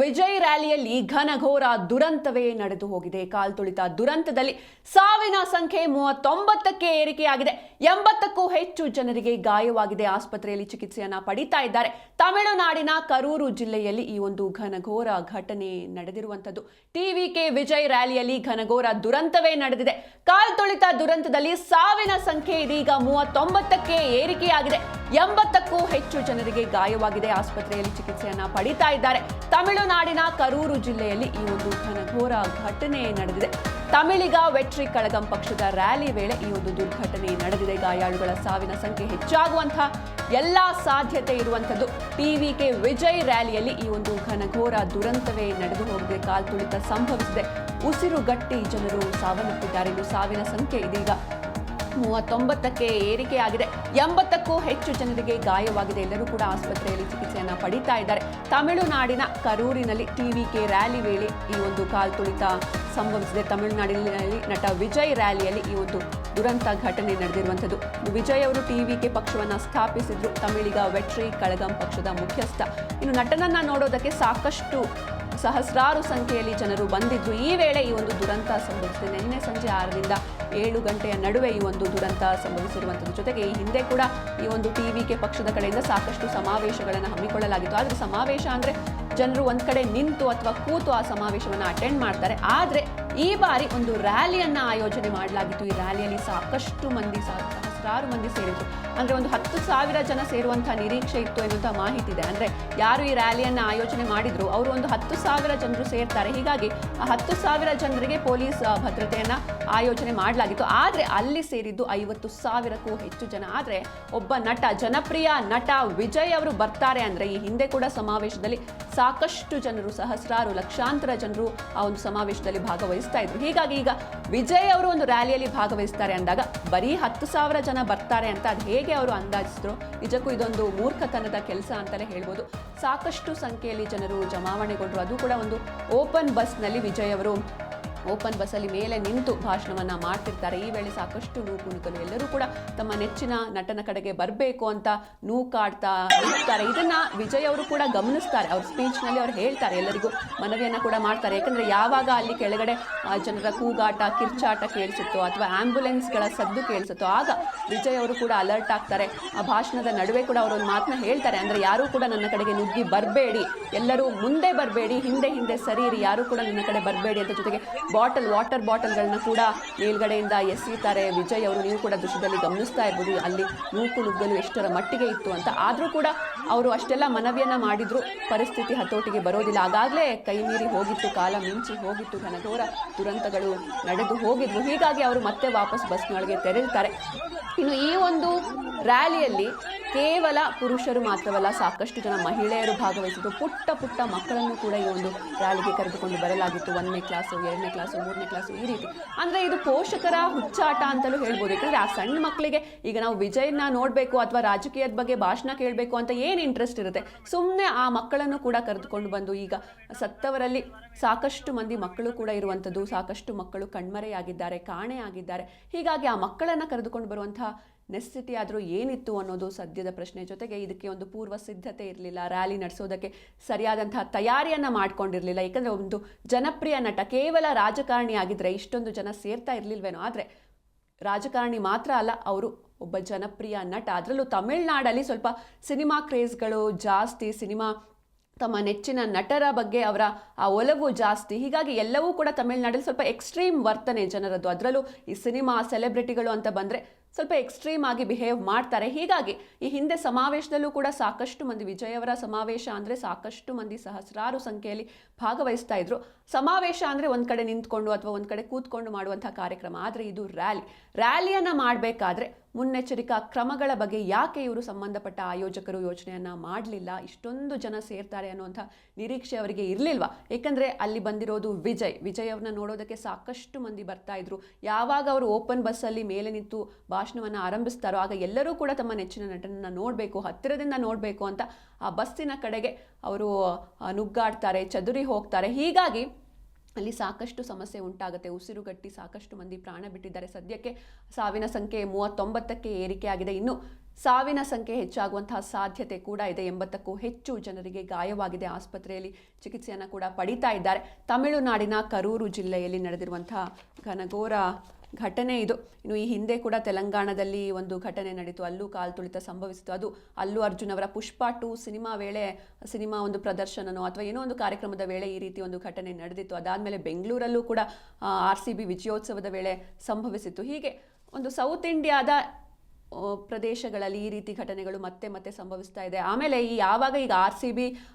ವಿಜಯ್ ರ್ಯಾಲಿಯಲ್ಲಿ ಘನಘೋರ ದುರಂತವೇ ನಡೆದು ಹೋಗಿದೆ. ಕಾಲ್ತುಳಿತ ದುರಂತದಲ್ಲಿ ಸಾವಿನ ಸಂಖ್ಯೆ 39ಕ್ಕೆ ಏರಿಕೆಯಾಗಿದೆ. 80ಕ್ಕೂ ಹೆಚ್ಚು ಜನರಿಗೆ ಗಾಯವಾಗಿದೆ. ಆಸ್ಪತ್ರೆಯಲ್ಲಿ ಚಿಕಿತ್ಸೆಯನ್ನ ಪಡಿತಾ ಇದ್ದಾರೆ. ತಮಿಳುನಾಡಿನ ಕರೂರು ಜಿಲ್ಲೆಯಲ್ಲಿ ಈ ಒಂದು ಘನಘೋರ ಘಟನೆ ನಡೆದಿರುವಂತದ್ದು. ಟಿವಿಕೆ ವಿಜಯ್ ರ್ಯಾಲಿಯಲ್ಲಿ ಘನಘೋರ ದುರಂತವೇ ನಡೆದಿದೆ. ಕಾಲ್ತುಳಿತ ದುರಂತದಲ್ಲಿ ಸಾವಿನ ಸಂಖ್ಯೆ ಇದೀಗ 39ಕ್ಕೆ ಏರಿಕೆಯಾಗಿದೆ. 80ಕ್ಕೂ ಹೆಚ್ಚು ಜನರಿಗೆ ಗಾಯವಾಗಿದೆ. ಆಸ್ಪತ್ರೆಯಲ್ಲಿ ಚಿಕಿತ್ಸೆಯನ್ನ ಪಡಿತಾ ಇದ್ದಾರೆ. ತಮಿಳುನಾಡಿನ ಕರೂರು ಜಿಲ್ಲೆಯಲ್ಲಿ ಈ ಒಂದು ಘನಘೋರ ಘಟನೆ ನಡೆದಿದೆ. ತಮಿಳಿಗ ವೆಟ್ರಿ ಕಳಗಂ ಪಕ್ಷದ ರ್ಯಾಲಿ ವೇಳೆ ಈ ಒಂದು ದುರ್ಘಟನೆ ನಡೆದಿದೆ. ಗಾಯಾಳುಗಳ ಸಾವಿನ ಸಂಖ್ಯೆ ಹೆಚ್ಚಾಗುವಂತಹ ಎಲ್ಲಾ ಸಾಧ್ಯತೆ ಇರುವಂತದ್ದು. ಟಿವಿಕೆ ವಿಜಯ್ ರ್ಯಾಲಿಯಲ್ಲಿ ಈ ಒಂದು ಘನಘೋರ ದುರಂತವೇ ನಡೆದು ಹೋಗಿದೆ. ಕಾಲ್ತುಳಿತ ಸಂಭವಿಸಿದೆ. ಉಸಿರುಗಟ್ಟಿ ಜನರು ಸಾವನ್ನಪ್ಪಿದ್ದಾರೆ. ಇನ್ನು ಸಾವಿನ ಸಂಖ್ಯೆ ಇದೀಗ 39ಕ್ಕೆ ಏರಿಕೆಯಾಗಿದೆ. 80ಕ್ಕೂ ಹೆಚ್ಚು ಜನರಿಗೆ ಗಾಯವಾಗಿದೆ. ಎಲ್ಲರೂ ಕೂಡ ಆಸ್ಪತ್ರೆಯಲ್ಲಿ ಚಿಕಿತ್ಸೆಯನ್ನ ಪಡಿತಾ ಇದ್ದಾರೆ. ತಮಿಳುನಾಡಿನ ಕರೂರಿನಲ್ಲಿ ಟಿವಿಕೆ ರ್ಯಾಲಿ ವೇಳೆ ಈ ಒಂದು ಕಾಲ್ತುಳಿತ ಸಂಭವಿಸಿದೆ. ತಮಿಳುನಾಡಿನಲ್ಲಿ ನಟ ವಿಜಯ್ ರ್ಯಾಲಿಯಲ್ಲಿ ಈ ಒಂದು ದುರಂತ ಘಟನೆ ನಡೆದಿರುವಂಥದ್ದು. ವಿಜಯ್ ಅವರು ಟಿವಿಕೆ ಪಕ್ಷವನ್ನ ಸ್ಥಾಪಿಸಿದ್ರು. ತಮಿಳಿಗ ವೆಟ್ರಿ ಕಳಗಂ ಪಕ್ಷದ ಮುಖ್ಯಸ್ಥ. ಇನ್ನು ನಟನನ್ನ ನೋಡೋದಕ್ಕೆ ಸಾಕಷ್ಟು ಸಹಸ್ರಾರು ಸಂಖ್ಯೆಯಲ್ಲಿ ಜನರು ಬಂದಿದ್ರು. ಈ ವೇಳೆ ಈ ಒಂದು ದುರಂತ ಸಂಭವಿಸಿದೆ. ನಿನ್ನೆ ಸಂಜೆ 6ರಿಂದ 7 ಗಂಟೆಯ ನಡುವೆ ಈ ಒಂದು ದುರಂತ ಸಂಭವಿಸಿರುವಂಥದ್ದು. ಜೊತೆಗೆ ಈ ಹಿಂದೆ ಕೂಡ ಈ ಒಂದು ಟಿವಿಕೆ ಪಕ್ಷದ ಕಡೆಯಿಂದ ಸಾಕಷ್ಟು ಸಮಾವೇಶಗಳನ್ನು ಹಮ್ಮಿಕೊಳ್ಳಲಾಗಿತ್ತು. ಆದರೆ ಸಮಾವೇಶ ಅಂದರೆ ಜನರು ಒಂದ್ ಕಡೆ ನಿಂತು ಅಥವಾ ಕೂತು ಆ ಸಮಾವೇಶವನ್ನು ಅಟೆಂಡ್ ಮಾಡ್ತಾರೆ. ಆದರೆ ಈ ಬಾರಿ ಒಂದು ರ್ಯಾಲಿಯನ್ನ ಆಯೋಜನೆ ಮಾಡಲಾಗಿತ್ತು. ಈ ರ್ಯಾಲಿಯಲ್ಲಿ ಸಾಕಷ್ಟು ಮಂದಿ, ಸಹಸ್ರಾರು ಮಂದಿ ಸೇರಿದ್ರು. ಅಂದ್ರೆ ಒಂದು 10,000 ಜನ ಸೇರುವಂತಹ ನಿರೀಕ್ಷೆ ಇತ್ತು ಎನ್ನುವಂತಹ ಮಾಹಿತಿ ಇದೆ. ಅಂದ್ರೆ ಯಾರು ಈ ರ್ಯಾಲಿಯನ್ನ ಆಯೋಜನೆ ಮಾಡಿದ್ರು ಅವರು ಒಂದು 10,000 ಜನರು ಸೇರ್ತಾರೆ. ಹೀಗಾಗಿ ಆ 10,000 ಜನರಿಗೆ ಪೊಲೀಸ್ ಭದ್ರತೆಯನ್ನ ಆಯೋಜನೆ ಮಾಡಲಾಗಿತ್ತು. ಆದ್ರೆ ಅಲ್ಲಿ ಸೇರಿದ್ದು 50,000ಕ್ಕೂ ಹೆಚ್ಚು ಜನ. ಆದ್ರೆ ಒಬ್ಬ ನಟ, ಜನಪ್ರಿಯ ನಟ ವಿಜಯ್ ಅವರು ಬರ್ತಾರೆ ಅಂದ್ರೆ ಈ ಹಿಂದೆ ಕೂಡ ಸಮಾವೇಶದಲ್ಲಿ ಸಾಕಷ್ಟು ಜನರು, ಸಹಸ್ರಾರು, ಲಕ್ಷಾಂತರ ಜನರು ಆ ಒಂದು ಸಮಾವೇಶದಲ್ಲಿ ಭಾಗವಹಿಸ್ತಾ ಇದ್ರು. ಹೀಗಾಗಿ ಈಗ ವಿಜಯ್ ಅವರು ಒಂದು ರ್ಯಾಲಿಯಲ್ಲಿ ಭಾಗವಹಿಸ್ತಾರೆ ಅಂದಾಗ ಬರೀ 10,000 ಜನ ಬರ್ತಾರೆ ಅಂತ ಅದು ಹೇಗೆ ಅವರು ಅಂದಾಜಿಸಿದ್ರು? ನಿಜಕ್ಕೂ ಇದೊಂದು ಮೂರ್ಖತನದ ಕೆಲಸ ಅಂತಲೇ ಹೇಳ್ಬೋದು. ಸಾಕಷ್ಟು ಸಂಖ್ಯೆಯಲ್ಲಿ ಜನರು ಜಮಾವಣೆಗೊಂಡರು. ಅದು ಕೂಡ ಒಂದು ಓಪನ್ ಬಸ್ನಲ್ಲಿ. ವಿಜಯ್ ಅವರು ಓಪನ್ ಬಸ್ಸಲ್ಲಿ ಮೇಲೆ ನಿಂತು ಭಾಷಣವನ್ನ ಮಾಡ್ತಿರ್ತಾರೆ. ಈ ವೇಳೆ ಸಾಕಷ್ಟು ನೂಕುನುಗ್ಗಲು. ಎಲ್ಲರೂ ಕೂಡ ತಮ್ಮ ನೆಚ್ಚಿನ ನಟನ ಕಡೆಗೆ ಬರಬೇಕು ಅಂತ ನೂಕಾಡ್ತಾ ನಿಲ್ತಾರೆ. ಇದನ್ನ ವಿಜಯ್ ಅವರು ಕೂಡ ಗಮನಿಸ್ತಾರೆ. ಅವ್ರ ಸ್ಪೀಚ್ ನಲ್ಲಿ ಅವ್ರು ಹೇಳ್ತಾರೆ, ಎಲ್ಲರಿಗೂ ಮನವಿಯನ್ನ ಕೂಡ ಮಾಡ್ತಾರೆ. ಯಾಕಂದ್ರೆ ಯಾವಾಗ ಅಲ್ಲಿ ಕೆಳಗಡೆ ಜನರ ಕೂಗಾಟ, ಕಿರ್ಚಾಟ ಕೇಳಿಸುತ್ತೋ ಅಥವಾ ಆಂಬ್ಯುಲೆನ್ಸ್ಗಳ ಸದ್ದು ಕೇಳಿಸುತ್ತೋ ಆಗ ವಿಜಯ್ ಅವರು ಕೂಡ ಅಲರ್ಟ್ ಆಗ್ತಾರೆ. ಆ ಭಾಷಣದ ನಡುವೆ ಕೂಡ ಅವರೊಂದು ಮಾತನ್ನ ಹೇಳ್ತಾರೆ, ಅಂದ್ರೆ ಯಾರು ಕೂಡ ನನ್ನ ಕಡೆಗೆ ನುಗ್ಗಿ ಬರಬೇಡಿ, ಎಲ್ಲರೂ ಮುಂದೆ ಬರಬೇಡಿ, ಹಿಂದೆ ಹಿಂದೆ ಸರಿಯಿರಿ, ಯಾರು ಕೂಡ ನನ್ನ ಕಡೆ ಬರಬೇಡಿ ಅಂತ. ಜೊತೆಗೆ ವಾಟರ್ ಬಾಟಲ್ಗಳನ್ನ ಕೂಡ ಮೇಲ್ಗಡೆಯಿಂದ ಎಸೀತಾರೆ ವಿಜಯ್ ಅವರು. ನೀವು ಕೂಡ ದೃಶ್ಯದಲ್ಲಿ ಗಮನಿಸ್ತಾ ಇರ್ಬೋದು ಅಲ್ಲಿ ನೂಕು ನುಗ್ಗಲು ಎಷ್ಟರ ಮಟ್ಟಿಗೆ ಇತ್ತು ಅಂತ. ಆದ್ರೂ ಕೂಡ ಅವರು ಅಷ್ಟೆಲ್ಲ ಮನವಿಯನ್ನ ಮಾಡಿದ್ರು, ಪರಿಸ್ಥಿತಿ ಹತೋಟಿಗೆ ಬರೋದಿಲ್ಲ. ಆಗಾಗಲೇ ಕೈ ಮೀರಿ ಹೋಗಿತ್ತು, ಕಾಲ ಮಿಂಚಿ ಹೋಗಿತ್ತು, ಘನಘೋರ ದುರಂತಗಳು ನಡೆದು ಹೋಗಿದ್ವು. ಹೀಗಾಗಿ ಅವರು ಮತ್ತೆ ವಾಪಸ್ ಬಸ್ನೊಳಗೆ ತೆರಳುತ್ತಾರೆ. ಇನ್ನು ಈ ಒಂದು ರ್ಯಾಲಿಯಲ್ಲಿ ಕೇವಲ ಪುರುಷರು ಮಾತ್ರವಲ್ಲ, ಸಾಕಷ್ಟು ಜನ ಮಹಿಳೆಯರು ಭಾಗವಹಿಸಿದ್ದು. ಪುಟ್ಟ ಪುಟ್ಟ ಮಕ್ಕಳನ್ನು ಕೂಡ ಈ ಒಂದು ರ್ಯಾಲಿಗೆ ಕರೆದುಕೊಂಡು ಬರಲಾಗಿತ್ತು. 1ನೇ ಕ್ಲಾಸು, 2ನೇ ಕ್ಲಾಸು, 3ನೇ ಕ್ಲಾಸು, ಈ ರೀತಿ. ಅಂದ್ರೆ ಇದು ಪೋಷಕರ ಹುಚ್ಚಾಟ ಅಂತಲೂ ಹೇಳ್ಬೋದು. ಯಾಕಂದ್ರೆ ಆ ಸಣ್ಣ ಮಕ್ಕಳಿಗೆ ಈಗ ನಾವು ವಿಜಯ್ನ ನೋಡ್ಬೇಕು ಅಥವಾ ರಾಜಕೀಯದ ಬಗ್ಗೆ ಭಾಷಣ ಕೇಳಬೇಕು ಅಂತ ಏನ್ ಇಂಟ್ರೆಸ್ಟ್ ಇರುತ್ತೆ? ಸುಮ್ಮನೆ ಆ ಮಕ್ಕಳನ್ನು ಕೂಡ ಕರೆದುಕೊಂಡು ಬಂದು, ಈಗ ಸತ್ತವರಲ್ಲಿ ಸಾಕಷ್ಟು ಮಂದಿ ಮಕ್ಕಳು ಕೂಡ ಇರುವಂಥದ್ದು. ಸಾಕಷ್ಟು ಮಕ್ಕಳು ಕಣ್ಮರೆಯಾಗಿದ್ದಾರೆ, ಕಾಣೆಯಾಗಿದ್ದಾರೆ. ಹೀಗಾಗಿ ಆ ಮಕ್ಕಳನ್ನ ಕರೆದುಕೊಂಡು ಬರುವಂತಹ ನೆಸೆಸಿಟಿ ಆದರೂ ಏನಿತ್ತು ಅನ್ನೋದು ಸದ್ಯದ ಪ್ರಶ್ನೆ. ಜೊತೆಗೆ ಇದಕ್ಕೆ ಒಂದು ಪೂರ್ವ ಸಿದ್ಧತೆ ಇರಲಿಲ್ಲ. ರ್ಯಾಲಿ ನಡೆಸೋದಕ್ಕೆ ಸರಿಯಾದಂತಹ ತಯಾರಿಯನ್ನ ಮಾಡ್ಕೊಂಡಿರಲಿಲ್ಲ. ಯಾಕಂದ್ರೆ ಒಂದು ಜನಪ್ರಿಯ ನಟ, ಕೇವಲ ರಾಜಕಾರಣಿ ಆಗಿದ್ರೆ ಇಷ್ಟೊಂದು ಜನ ಸೇರ್ತಾ ಇರ್ಲಿಲ್ವೇನೋ. ಆದರೆ ರಾಜಕಾರಣಿ ಮಾತ್ರ ಅಲ್ಲ, ಅವರು ಒಬ್ಬ ಜನಪ್ರಿಯ ನಟ. ಅದರಲ್ಲೂ ತಮಿಳ್ನಾಡಲ್ಲಿ ಸ್ವಲ್ಪ ಸಿನಿಮಾ ಕ್ರೇಜ್ಗಳು ಜಾಸ್ತಿ. ಸಿನಿಮಾ, ತಮ್ಮ ನೆಚ್ಚಿನ ನಟರ ಬಗ್ಗೆ ಅವರ ಆ ಒಲವು ಜಾಸ್ತಿ. ಹೀಗಾಗಿ ಎಲ್ಲವೂ ಕೂಡ ತಮಿಳ್ನಾಡಲ್ಲಿ ಸ್ವಲ್ಪ ಎಕ್ಸ್ಟ್ರೀಮ್ ವರ್ತನೆ ಜನರದ್ದು. ಅದರಲ್ಲೂ ಈ ಸಿನಿಮಾ ಸೆಲೆಬ್ರಿಟಿಗಳು ಅಂತ ಬಂದರೆ ಸ್ವಲ್ಪ ಎಕ್ಸ್ಟ್ರೀಮ್ ಆಗಿ ಬಿಹೇವ್ ಮಾಡ್ತಾರೆ. ಹೀಗಾಗಿ ಈ ಹಿಂದೆ ಸಮಾವೇಶದಲ್ಲೂ ಕೂಡ ಸಾಕಷ್ಟು ಮಂದಿ, ವಿಜಯ್ ಅವರ ಸಮಾವೇಶ ಅಂದರೆ ಸಾಕಷ್ಟು ಮಂದಿ, ಸಹಸ್ರಾರು ಸಂಖ್ಯೆಯಲ್ಲಿ ಭಾಗವಹಿಸ್ತಾ ಇದ್ರು. ಸಮಾವೇಶ ಅಂದರೆ ಒಂದು ಕಡೆ ನಿಂತ್ಕೊಂಡು ಅಥವಾ ಒಂದು ಕಡೆ ಕೂತ್ಕೊಂಡು ಮಾಡುವಂಥ ಕಾರ್ಯಕ್ರಮ. ಆದರೆ ಇದು ರ್ಯಾಲಿಯನ್ನು ಮಾಡಬೇಕಾದ್ರೆ ಮುನ್ನೆಚ್ಚರಿಕಾ ಕ್ರಮಗಳ ಬಗ್ಗೆ ಯಾಕೆ ಇವರು ಸಂಬಂಧಪಟ್ಟ ಆಯೋಜಕರು ಯೋಚನೆಯನ್ನ ಮಾಡಲಿಲ್ಲ? ಇಷ್ಟೊಂದು ಜನ ಸೇರ್ತಾರೆ ಅನ್ನುವಂಥ ನಿರೀಕ್ಷೆ ಅವರಿಗೆ ಇರಲಿಲ್ವಾ? ಏಕೆಂದರೆ ಅಲ್ಲಿ ಬಂದಿರೋದು ವಿಜಯ್ ಅವ್ರನ್ನ ನೋಡೋದಕ್ಕೆ ಸಾಕಷ್ಟು ಮಂದಿ ಬರ್ತಾ ಇದ್ರು. ಯಾವಾಗ ಅವರು ಓಪನ್ ಬಸ್ಸಲ್ಲಿ ಮೇಲೆ ನಿಂತು ಭಾಷಣವನ್ನು ಆರಂಭಿಸ್ತಾರೋ ಆಗ ಎಲ್ಲರೂ ಕೂಡ ತಮ್ಮ ನೆಚ್ಚಿನ ನಟನನ್ನ ನೋಡಬೇಕು, ಹತ್ತಿರದಿಂದ ನೋಡಬೇಕು ಅಂತ ಆ ಬಸ್ಸಿನ ಕಡೆಗೆ ಅವರು ನುಗ್ಗಾಡ್ತಾರೆ, ಚದುರಿ ಹೋಗ್ತಾರೆ. ಹೀಗಾಗಿ ಅಲ್ಲಿ ಸಾಕಷ್ಟು ಸಮಸ್ಯೆ ಉಂಟಾಗುತ್ತೆ. ಉಸಿರುಗಟ್ಟಿ ಸಾಕಷ್ಟು ಮಂದಿ ಪ್ರಾಣ ಬಿಟ್ಟಿದ್ದಾರೆ. ಸದ್ಯಕ್ಕೆ ಸಾವಿನ ಸಂಖ್ಯೆ 39ಕ್ಕೆ ಏರಿಕೆ ಆಗಿದೆ. ಇನ್ನು ಸಾವಿನ ಸಂಖ್ಯೆ ಹೆಚ್ಚಾಗುವಂತಹ ಸಾಧ್ಯತೆ ಕೂಡ ಇದೆ. 80ಕ್ಕೂ ಹೆಚ್ಚು ಜನರಿಗೆ ಗಾಯವಾಗಿದೆ. ಆಸ್ಪತ್ರೆಯಲ್ಲಿ ಚಿಕಿತ್ಸೆಯನ್ನು ಕೂಡ ಪಡಿತಾ ಇದ್ದಾರೆ. ತಮಿಳುನಾಡಿನ ಕರೂರು ಜಿಲ್ಲೆಯಲ್ಲಿ ನಡೆದಿರುವಂತಹ ಘನಘೋರ ಘಟನೆ ಇದು. ಇನ್ನು ಈ ಹಿಂದೆ ಕೂಡ ತೆಲಂಗಾಣದಲ್ಲಿ ಒಂದು ಘಟನೆ ನಡೀತು, ಅಲ್ಲೂ ಕಾಲ್ತುಳಿತ ಸಂಭವಿಸಿತು. ಅದು ಅಲ್ಲು ಅರ್ಜುನ್ ಅವರ ಪುಷ್ಪ 2 ಸಿನಿಮಾ ಒಂದು ಪ್ರದರ್ಶನನೋ ಅಥವಾ ಏನೋ ಒಂದು ಕಾರ್ಯಕ್ರಮದ ವೇಳೆ ಈ ರೀತಿ ಒಂದು ಘಟನೆ ನಡೆದಿತ್ತು. ಅದಾದಮೇಲೆ ಬೆಂಗಳೂರಲ್ಲೂ ಕೂಡ RCB ವಿಜಯೋತ್ಸವದ ವೇಳೆ ಸಂಭವಿಸಿತ್ತು. ಹೀಗೆ ಒಂದು ಸೌತ್ ಇಂಡಿಯಾದ ಪ್ರದೇಶಗಳಲ್ಲಿ ಈ ರೀತಿ ಘಟನೆಗಳು ಮತ್ತೆ ಸಂಭವಿಸ್ತಾ ಇದೆ. ಆಮೇಲೆ ಯಾವಾಗ ಈಗ RCB